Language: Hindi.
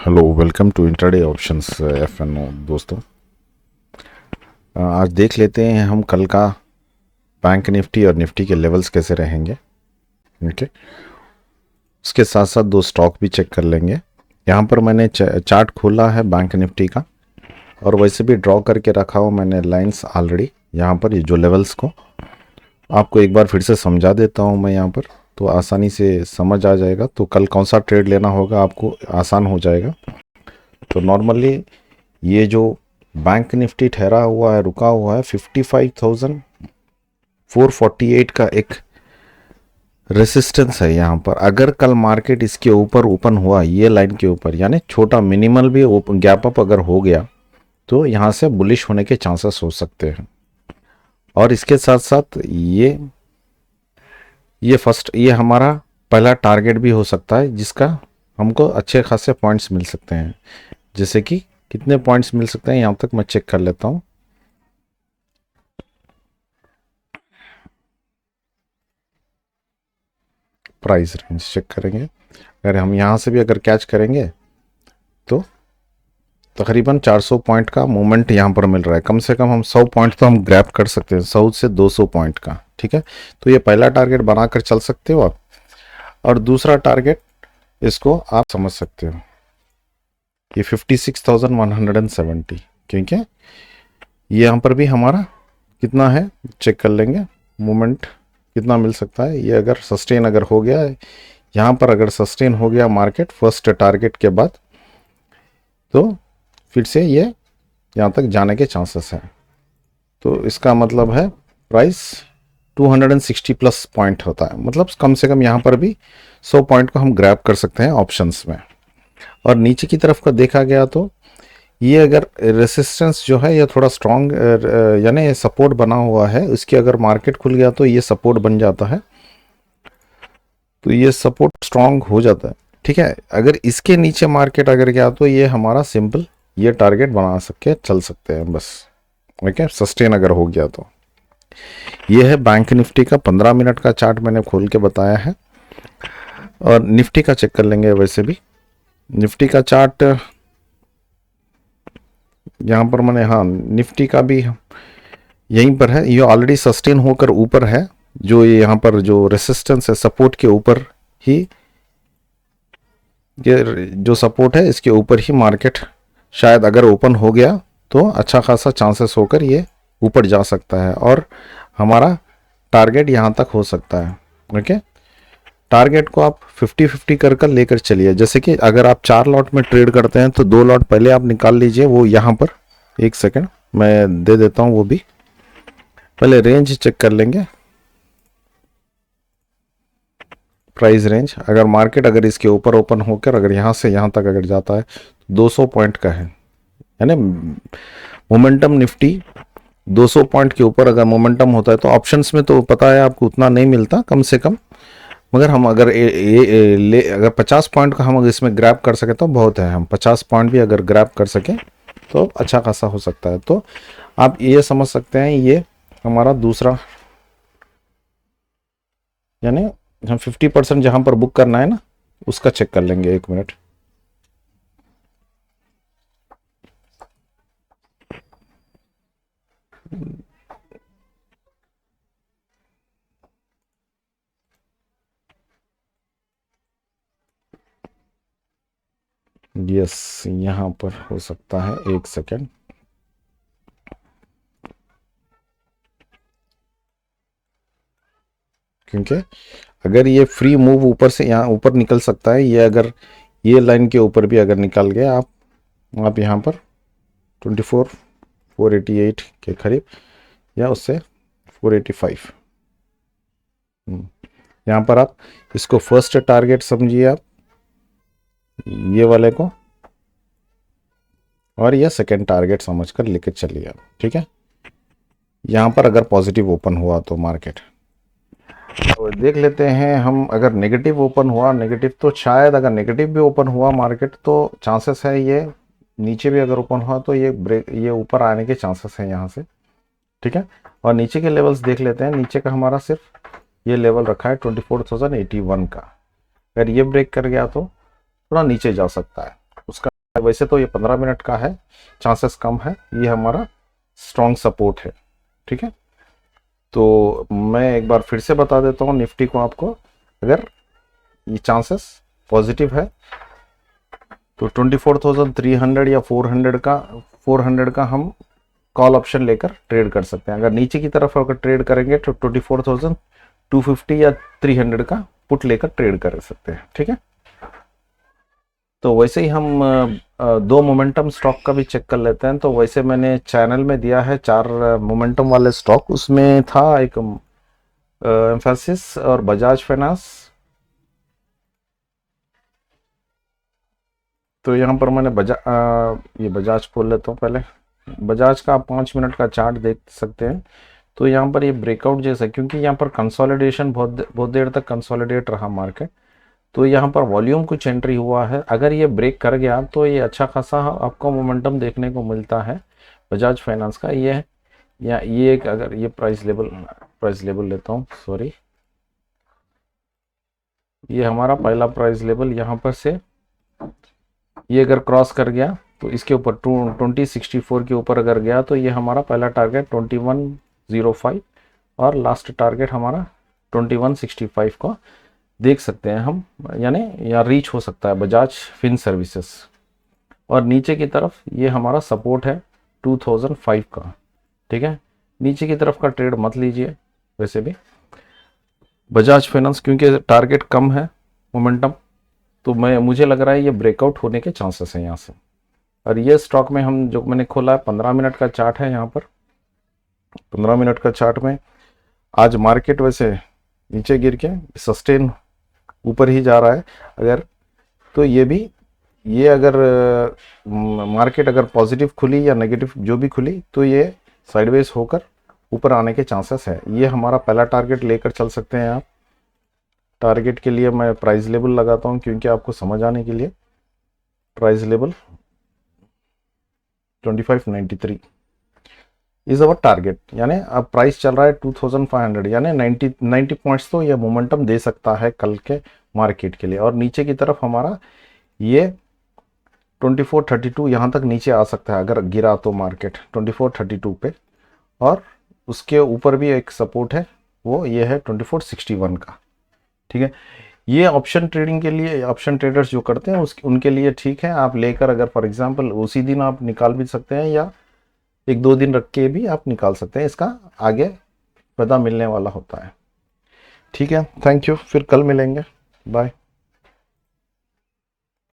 Hello, welcome to intraday options FNO. दोस्तों, आज देख लेते हैं हम कल का बैंक निफ्टी और निफ्टी के लेवल्स कैसे रहेंगे। ओके, उसके साथ साथ दो स्टॉक भी चेक कर लेंगे। यहाँ पर मैंने चार्ट खोला है बैंक निफ्टी का, और वैसे भी ड्रॉ करके रखा हूँ मैंने लाइंस ऑलरेडी। यहाँ पर ये जो लेवल्स को आपको एक बार फिर से समझा देता हूँ मैं यहाँ पर, तो आसानी से समझ आ जाएगा। तो कल कौन सा ट्रेड लेना होगा आपको आसान हो जाएगा। तो नॉर्मली ये जो बैंक निफ्टी ठहरा हुआ है, रुका हुआ है 55,448 का एक रेसिस्टेंस है यहाँ पर। अगर कल मार्केट इसके ऊपर ओपन हुआ, ये लाइन के ऊपर, यानी छोटा मिनिमल भी गैप अप अगर हो गया, तो यहाँ से बुलिश होने के चांसेस हो सकते हैं। और इसके साथ साथ ये हमारा पहला टारगेट भी हो सकता है, जिसका हमको अच्छे खासे पॉइंट्स मिल सकते हैं। जैसे कि कितने पॉइंट्स मिल सकते हैं यहाँ तक मैं चेक कर लेता हूँ। प्राइस रेंज चेक करेंगे। अगर हम यहाँ से भी अगर कैच करेंगे तो तकरीबन 400 पॉइंट का मूवमेंट यहाँ पर मिल रहा है। कम से कम हम 100 पॉइंट तो हम ग्रैब कर सकते हैं, 100 से 200 पॉइंट का। ठीक है, तो ये पहला टारगेट बनाकर चल सकते हो आप। और दूसरा टारगेट इसको आप समझ सकते हो, ये 56,170, क्योंकि ये यहाँ पर भी हमारा कितना है चेक कर लेंगे, मूवमेंट कितना मिल सकता है। ये अगर सस्टेन अगर हो गया है यहाँ पर, अगर सस्टेन हो गया मार्केट फर्स्ट टारगेट के बाद, तो फिर से ये यहाँ तक जाने के चांसेस हैं। तो इसका मतलब है प्राइस 260 प्लस पॉइंट होता है, मतलब कम से कम यहाँ पर भी 100 पॉइंट को हम ग्रैब कर सकते हैं ऑप्शंस में। और नीचे की तरफ का देखा गया तो ये अगर रेसिस्टेंस जो है ये थोड़ा स्ट्रॉन्ग, यानी ये सपोर्ट बना हुआ है, उसकी अगर मार्केट खुल गया तो ये सपोर्ट बन जाता है, तो ये सपोर्ट स्ट्रॉन्ग हो जाता है। ठीक है, अगर इसके नीचे मार्केट अगर गया तो ये हमारा सिंपल ये टारगेट बना सके चल सकते हैं बस। ओके, सस्टेन अगर हो गया तो। ये है बैंक निफ्टी का 15 मिनट का चार्ट मैंने खोल के बताया है। और निफ्टी का चेक कर लेंगे। वैसे भी निफ्टी का चार्ट यहाँ पर मैंने, हाँ, निफ्टी का भी यहीं पर है। ये ऑलरेडी सस्टेन होकर ऊपर है, जो ये यहाँ पर जो रेसिस्टेंस है सपोर्ट के ऊपर ही, ये जो सपोर्ट है इसके ऊपर ही मार्केट शायद अगर ओपन हो गया तो अच्छा खासा चांसेस होकर ये ऊपर जा सकता है, और हमारा टारगेट यहाँ तक हो सकता है। ओके, टारगेट को आप 50-50 कर लेकर चलिए। जैसे कि अगर आप 4 लॉट में ट्रेड करते हैं तो 2 लॉट पहले आप निकाल लीजिए। वो यहाँ पर एक सेकंड मैं दे देता हूँ, वो भी पहले रेंज चेक कर लेंगे। प्राइस रेंज अगर मार्केट अगर इसके ऊपर ओपन होकर अगर यहाँ से यहाँ तक अगर जाता है 200 पॉइंट का है, यानी मोमेंटम निफ्टी 200 पॉइंट के ऊपर अगर मोमेंटम होता है तो ऑप्शंस में तो पता है आपको उतना नहीं मिलता कम से कम, मगर हम अगर अगर 50 पॉइंट का हम अगर इसमें ग्रैब कर सके तो बहुत है। हम 50 पॉइंट भी अगर ग्रैब कर सके तो अच्छा खासा हो सकता है। तो आप ये समझ सकते हैं ये हमारा दूसरा, यानी हम 50% जहां पर बुक करना है ना, उसका चेक कर लेंगे। 1 मिनट, यस, यहाँ पर हो सकता है 1 सेकेंड। क्योंकि अगर ये फ्री मूव ऊपर से यहाँ ऊपर निकल सकता है, ये अगर ये लाइन के ऊपर भी अगर निकल गया आप यहाँ पर 24,488 के करीब, या उससे 485, यहाँ पर आप इसको फर्स्ट टारगेट समझिए आप ये वाले को, और ये सेकेंड टारगेट समझकर लेके चलिए आप। ठीक है, यहाँ पर अगर पॉजिटिव ओपन हुआ तो मार्केट, तो देख लेते हैं हम। अगर नेगेटिव ओपन हुआ, नेगेटिव तो शायद अगर नेगेटिव भी ओपन हुआ मार्केट तो चांसेस है ये नीचे भी अगर ओपन हुआ तो ये ब्रेक, ये ऊपर आने के चांसेस हैं यहाँ से। ठीक है, और नीचे के लेवल्स देख लेते हैं। नीचे का हमारा सिर्फ ये लेवल रखा है 24,081 का। अगर ये ब्रेक कर गया तो थोड़ा नीचे जा सकता है। उसका वैसे तो ये 15 मिनट का है, चांसेस कम है, ये हमारा स्ट्रॉन्ग सपोर्ट है। ठीक है, तो मैं एक बार फिर से बता देता हूँ निफ्टी को आपको, अगर ये चांसेस पॉजिटिव है तो 24,300 या 400 का हम कॉल ऑप्शन लेकर ट्रेड कर सकते हैं। अगर नीचे की तरफ अगर ट्रेड करेंगे तो 24,250 या 300 का पुट लेकर ट्रेड कर सकते हैं। ठीक है, तो वैसे ही हम दो मोमेंटम स्टॉक का भी चेक कर लेते हैं। तो वैसे मैंने चैनल में दिया है 4 मोमेंटम वाले स्टॉक, उसमें था एक एम्फेसिस और बजाज फाइनेंस। तो यहाँ पर मैंने ये बजाज खोल लेता हूँ पहले। बजाज का आप 5 मिनट का चार्ट देख सकते हैं। तो यहाँ पर ये ब्रेकआउट जैसा, क्योंकि यहाँ पर कंसोलिडेशन बहुत देर तक कंसोलिडेट रहा मार्केट, तो यहाँ पर वॉल्यूम कुछ एंट्री हुआ है। अगर ये ब्रेक कर गया तो ये अच्छा खासा आपको मोमेंटम देखने को मिलता है बजाज फाइनेंस का। ये है या ये एक, अगर ये प्राइस लेवल लेता हूँ, सॉरी, ये हमारा पहला प्राइस लेवल यहाँ पर से ये अगर क्रॉस कर गया तो इसके ऊपर 2064 के ऊपर अगर गया तो ये हमारा पहला टारगेट 2105 और लास्ट टारगेट हमारा 2165 को देख सकते हैं हम, यानी या रीच हो सकता है बजाज फिन सर्विसेज। और नीचे की तरफ ये हमारा सपोर्ट है 2005 का। ठीक है, नीचे की तरफ का ट्रेड मत लीजिए वैसे भी बजाज फाइनेंस, क्योंकि टारगेट कम है मोमेंटम, तो मुझे लग रहा है ये ब्रेकआउट होने के चांसेस हैं यहाँ से। और ये स्टॉक में हम जो मैंने खोला है 15 मिनट का चार्ट है, यहाँ पर 15 मिनट का चार्ट में आज मार्केट वैसे नीचे गिर के सस्टेन ऊपर ही जा रहा है। अगर तो ये अगर मार्केट अगर पॉजिटिव खुली या नेगेटिव जो भी खुली तो ये साइडवेज होकर ऊपर आने के चांसेस है। ये हमारा पहला टारगेट लेकर चल सकते हैं आप। टारगेट के लिए मैं प्राइस लेवल लगाता हूं, क्योंकि आपको समझ आने के लिए। Price level 2593 is our target, यानी अब प्राइस चल रहा है 2500, यानी 90 पॉइंट्स तो ये मोमेंटम दे सकता है कल के मार्केट के लिए। और नीचे की तरफ हमारा ये 2432 यहाँ तक नीचे आ सकता है अगर गिरा तो मार्केट 2432 पे। और उसके ऊपर भी एक सपोर्ट है, वो ये है 2461 का। ठीक है, ये ऑप्शन ट्रेडिंग के लिए, ऑप्शन ट्रेडर्स जो करते हैं उनके लिए ठीक है। आप लेकर अगर फॉर एग्जांपल उसी दिन आप निकाल भी सकते हैं, या 1-2 दिन रख के भी आप निकाल सकते हैं, इसका आगे पता मिलने वाला होता है। ठीक है, थैंक यू, फिर कल मिलेंगे, बाय।